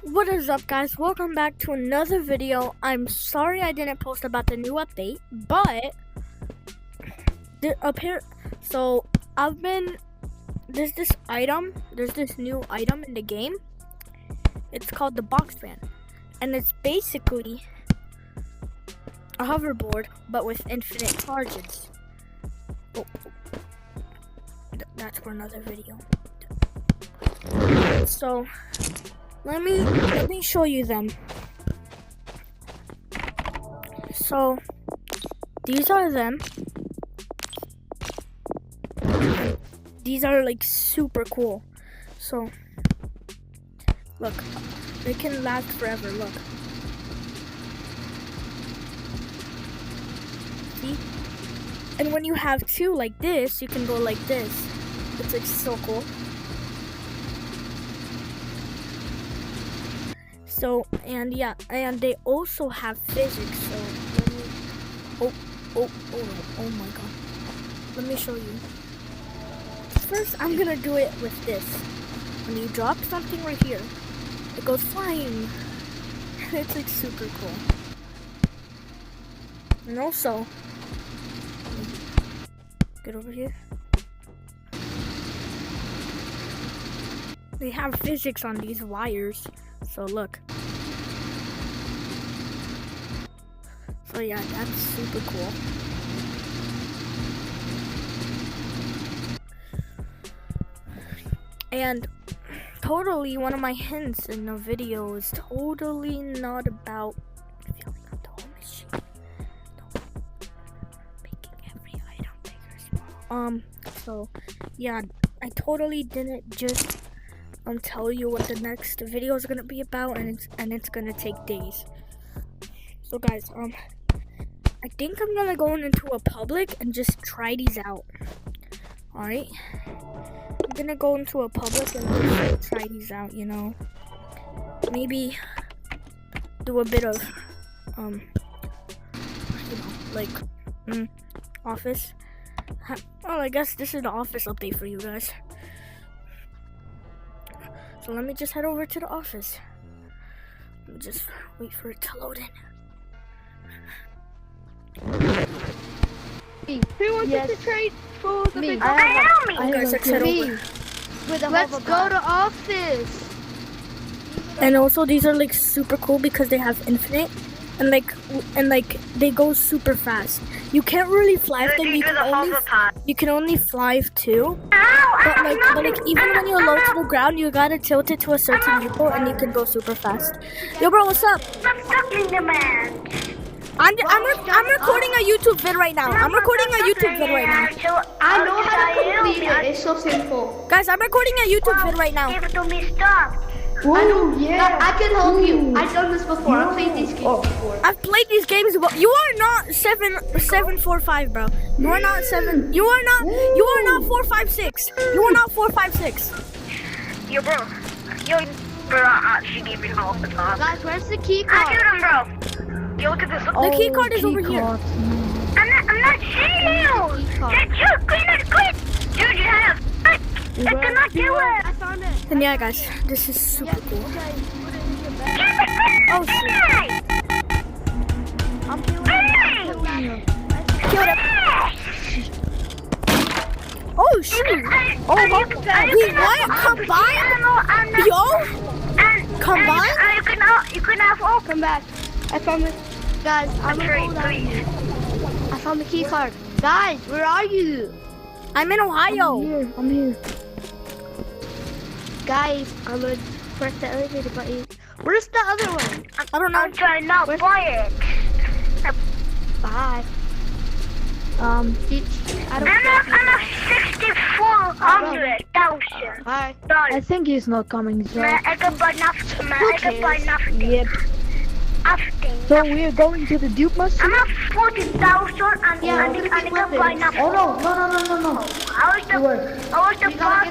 What is up, guys? Welcome back to another video. I'm sorry I didn't post about the new update, but there's this new item in the game. It's called the box fan, and it's basically a hoverboard but with infinite charges. That's for another video. So let me show you them. So these are them. These are like super cool. So look, they can last forever. Look. See? And when you have two like this, you can go like this. It's like so cool. So, and yeah, and they also have physics. So, oh my god. Let me show you. First, I'm gonna do it with this. When you drop something right here, it goes flying. It's like super cool. And also, get over here. They have physics on these wires. So look. So yeah, that's super cool. And totally one of my hints in the video is totally not about filling up the whole machine. No. Making every item big or small. So yeah, I totally didn't just tell you what the next video is gonna be about, and it's gonna take days. So guys, I think I'm gonna go into a public and just try these out. All right, I'm gonna go into a public and just try these out. You know, maybe do a bit of office. Oh, I guess this is the office update for you guys. So let me just head over to the office. Let me just wait for it to load in. Who wants to trade for the big Guys, let's head over. Let's go to office. And also these are like super cool because they have infinite and they go super fast. You can't really fly with them. You can only fly with two. But like even when you're low to the ground, you gotta tilt it to a certain viewport and you can go super fast. Yo, bro, what's up? Stop sucking the man. I'm recording a YouTube vid right now. I know how to complete it. It's so simple. Guys, I'm recording a YouTube vid right now. Give it to me, stop. I know. Yeah. I can help you. I've done this before. I've played these games before. I've played these games. You are not 745, bro. You are not 7. You are not 456. You are not 456. Yo, bro, she gave me all the time. Guys, where's the key I card? killed him, bro. Yo, to this. The key card is over here. I'm not seeing you. Just quit. Dude, you have. I cannot do it. I found it. And yeah, guys, this is super cool. Oh shit! I'm killing you. Killed him. Oh shoot! Oh my god! Wait, what? Combine? Yo? Combine? You can have all. Come back. I found it. Guys, I'm gonna go down here. I found the key card. Guys, where are you? I'm in Ohio. I'm here. Guys, I'm gonna press the elevator button. Where's the other one? I don't know. I'm trying not to buy it. Bye. I'm at 64,000. Bye. I think he's not coming, so... I can buy nothing. I can buy nothing. Yep. Nothing. So we're going to the Duke machine? I'm at 40,000 and I can buy nothing. Oh no. I was the boss.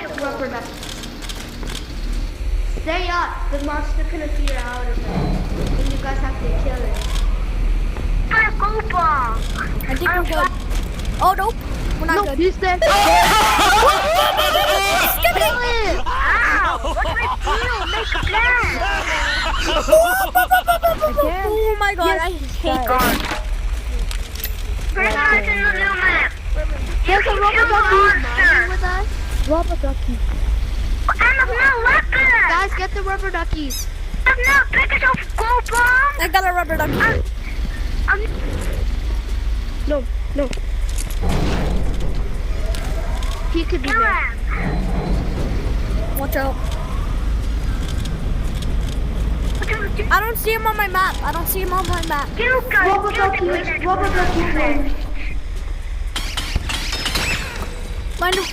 Stay up. The monster can appear out of it. And you guys have to kill it. I go back. I think we're good. Oh nope. We're not good. He's dead. Ow! What do we do? Make a plan. Oh my god, I hate that. We're not in the new map. There's a Kill rubber the ducky monster. with us. Rubber ducky. I'm no weapon. Guys, get the rubber duckies. I'm not picking up gold bomb. I got a rubber ducky. No. He could be Kill there. him. Watch out. I don't see him on my map. I don't see him on my map. You guys, Rubber ducky. Rubber ducky. Find him.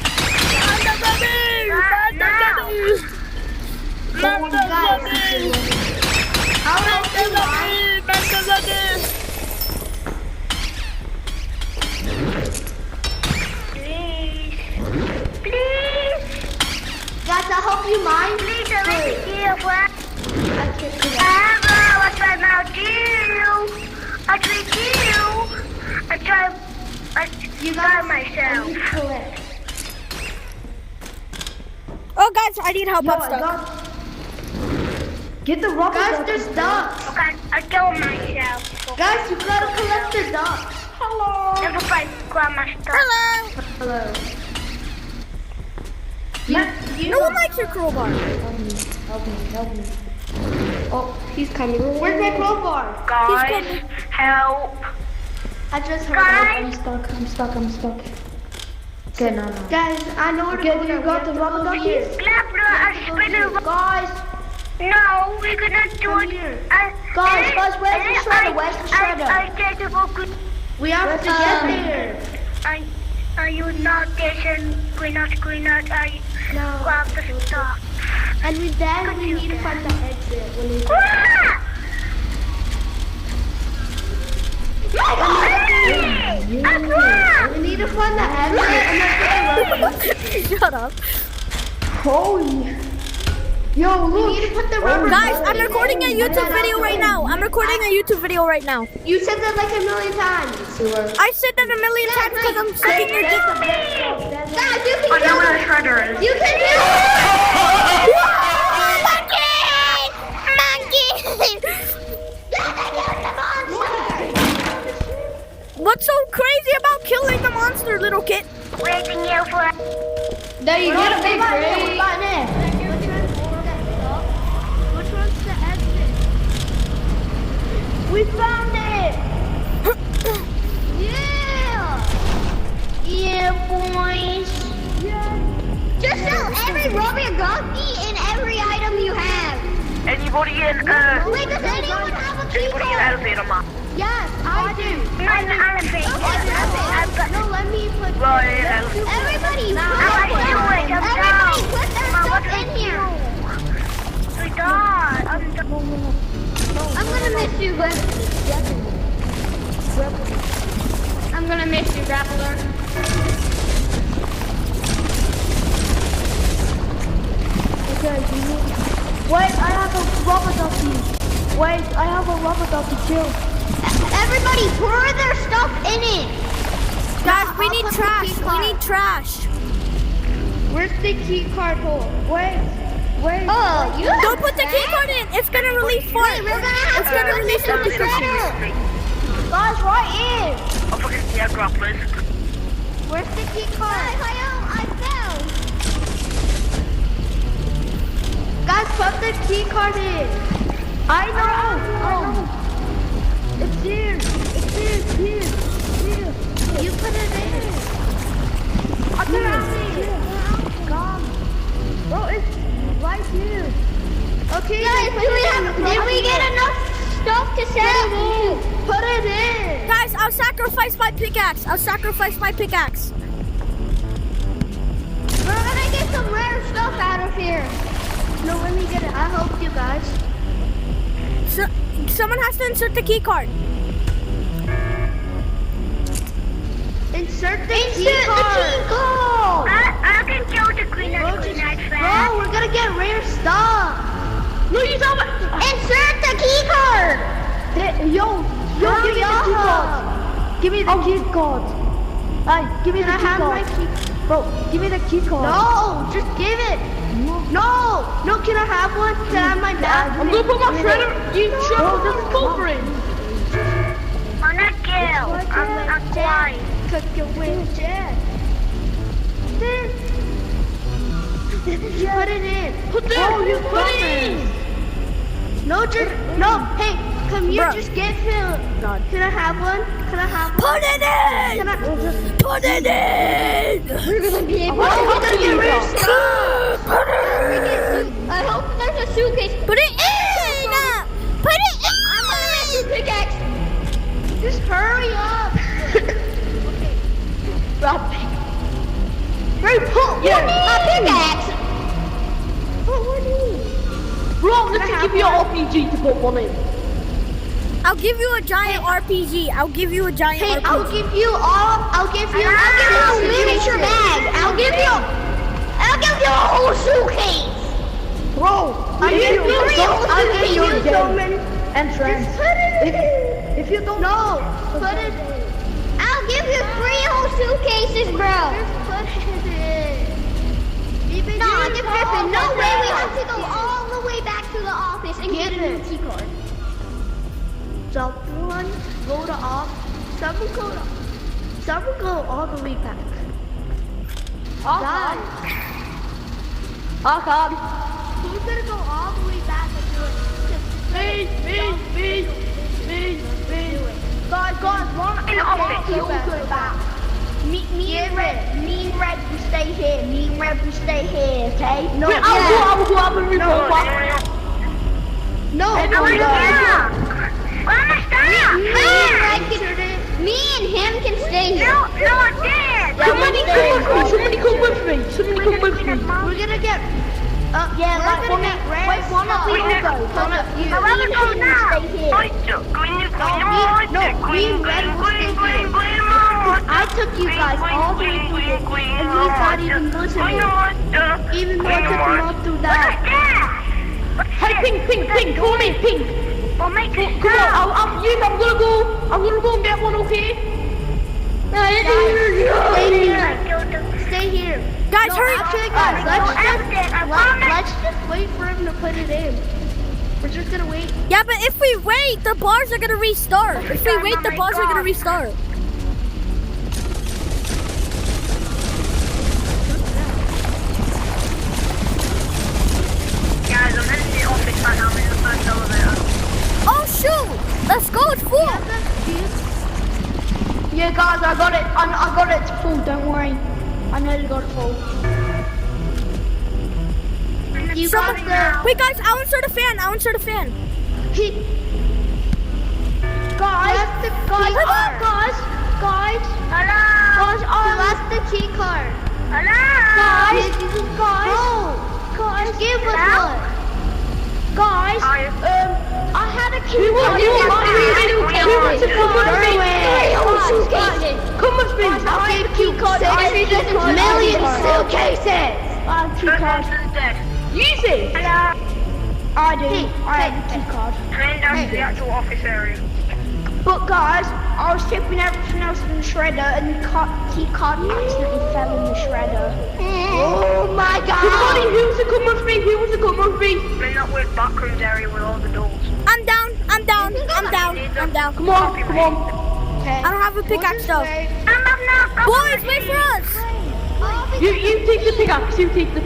Please. Guys, I hope you mind. Please, let me hear what I can't do that. what I now do. I got myself. Correct. Oh, guys, I need help. No, I'm I stuck. got. Get the rubber Guys, ducky. there's ducks. Okay, I killed myself. Guys, you gotta collect the ducks. Everybody grab my stuff. Hello. Hello. No one likes your crowbar. Help me. Oh, he's coming. Where's my crowbar? Guys, help. I just heard Guys. I'm stuck. Okay, no. Guys, I know where to Okay, go you now. got We the have to rubber go duckies? here. Glabra, I spinner. Guys, No, we're gonna do Come it. here. Guys, where's the shredder? Where's the shredder? I get to go good. we have to get there. Are you not getting grenade? I No. grab the stuff. And then we need to find the exit. When we Ah! We need to find the exit and then put the rubber. Shut up. Holy. Yo, We look. need to put the rubber. Guys, I'm ducky. recording a YouTube video right now. You said that like a million times. I said that a million times because I'm sucking your dick. Guys, you can I know kill where him. the shredder is. You can kill him. What's so crazy about killing the monster, little kid? Waiting here for. There you get a big break. Which one's the exit? We found it. Yeah! Yeah, boys. Just sell every rubber ducky and every item you have. Anybody in Wait, does anyone have a key Anybody in card? elevator map? Yes, I do. Not in the elevator. Okay, no, let me put. Right, elevator. Everybody, I do it. I'm everybody, down. put their Mom, what stuff do in I here. do? We died. I'm gonna miss you, but I'm gonna miss you, Grappler. Okay, wait, I have a rubber ducky. Wait, I have a rubber ducky too. Everybody, pour their stuff in it. Guys, we I'll need put the trash. key We card. need trash. Where's the key card hole? Wait. Oh, you Don't put the key card in. It's gonna release fart. We're gonna have It's gonna release the the shredder. Guys, right in. Oh, fucking yeah, grapplers. Where's the key card? I fell. Guys, put the key card in. I know. It's here. Here. You put it in. I found it. Come. Bro, it's right here. Okay, guys, did we get enough stuff to sell? Put it in. Guys, I'll sacrifice my pickaxe. We're gonna get some rare stuff out of here. No, let me get it. I hope you guys. So, someone has to insert the key card. Insert the key card. I can kill the green and fast. Bro, we're gonna get rare stuff. No, you don't. Insert the key card. Yo, give me the key card. Give me the key card. Hey, give me the key card. Bro, give me the key card. No, just give it. No, can I have one? Can I have my bag? I'm gonna put my shredder. You shredder doesn't go for it. I'm not Gil. I'm quiet. Cook your wing jet. Put it in. Put it in. No, hey, come here, Bruh. just get him. God. Can I have one? Put it in! Can I? Put it in! We're gonna be able to get rid of stuff. I hope there's a suitcase. Put it in! Put it in! I'm gonna make you pickaxe. Just hurry up. Rob. Hurry, pull. Yeah. My pickaxe. What do you? Bro, let me give you an RPG to put one in. I'll give you a giant RPG. I'll give you a giant Hey, RPG. I'll give you a miniature bag. I'll give you a whole suitcase. Bro, I'll give you your so game many. entrance. Just put it in. If you don't No, put it in. I'll give you 3 whole suitcases, bro. Just put it in. No, Griffin, no way. We have to go all the way back to the office and get a new key card. Someone go to off. Someone go all the way back. Guys, who's gonna go all the way back and do it? Me. Guys, one In office. Go back. Me and Red will stay here. Okay? No, Wait, I'll go and report back. No, Everyone no. go. Where am I staying? Me and him can stay here. No, I did. Somebody come with me. We're gonna get. Yeah, like one of you will go. One of you. I wanna go now. Stay here. I took you guys all the way through this, and he's not even listening. Even though I took him all through that. Hey, Pink, call me, Pink. Well, make it Come stop. on, I'm gonna go and get one, okay? Stay here. Guys, hurry! Actually, guys, let's just wait for him to put it in. We're just gonna wait. Yeah, but if we wait, the bars are gonna restart. If we wait, the bars are gonna restart. Guys, I'm in the office right now. I'm in the first elevator. Oh shoot! Let's go, it's full! Yeah, guys, I got it. I got it full. Don't worry. I nearly got it full. You got the. Wait guys, I want to start a fan. Guys, Hello. that's the key card. Hello. Guys, give us one. Guys, Hi. I had a key. Come with me. I'll give key card. 6 million suitcases. First person's dead. Easy. Hello. I do. I have a key card. Turn down to the actual office area. But guys, I was stripping everything else in the shredder, and the key card accidentally fell in the shredder. Oh my Somebody, god. who was to come with me? I'm in that weird backrooms area with all the doors. I'm down. Come on. Okay. I don't have a pickaxe though. I'm up now. Boys, wait for us! You take the pickaxe. I hear people.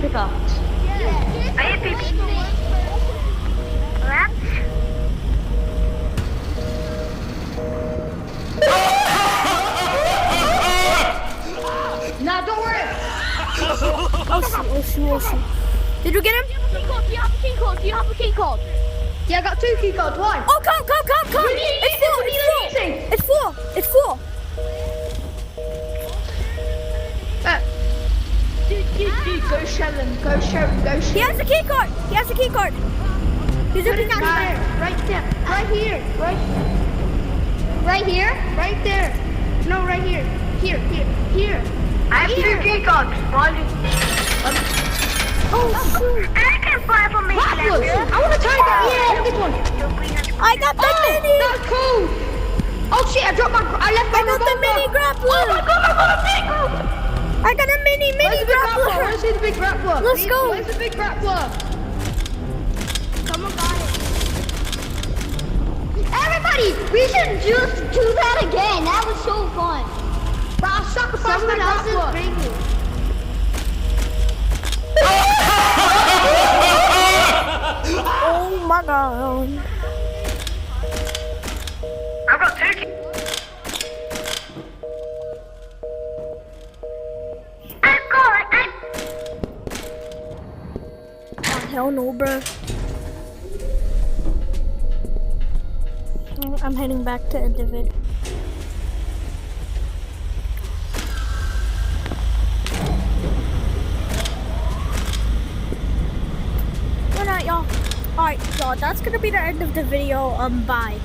What? Nah, don't worry. Oh shoot. Did you get him? Do you have a key card? Yeah, I got 2 key cards. One. Oh, come! It's full! Dude, go show them. He has a key card! He's a pickaxe. Right there. Right here. Right there. No, right here. Here. I have 2 key cards. One. Oh shoot! And I can fly for me. I want to try that. Yeah, this one. I got the mini! That's cool. Oh shit, I left my I got the mini grappler! Oh my god, I got a mini group. I got a mini Where's the big grappler? grappler. Where's the big grappler? Let's go. Where's the big grappler? Someone got it. Everybody, we should just do that again. That was so fun. But I'll sacrifice Someone my else is grappler. bringing. Oh my god. I've got turkey. I've got it. Oh, hell no, bro. I'm heading back to David. Good night, y'all. Alright, y'all, that's gonna be the end of the video. Bye.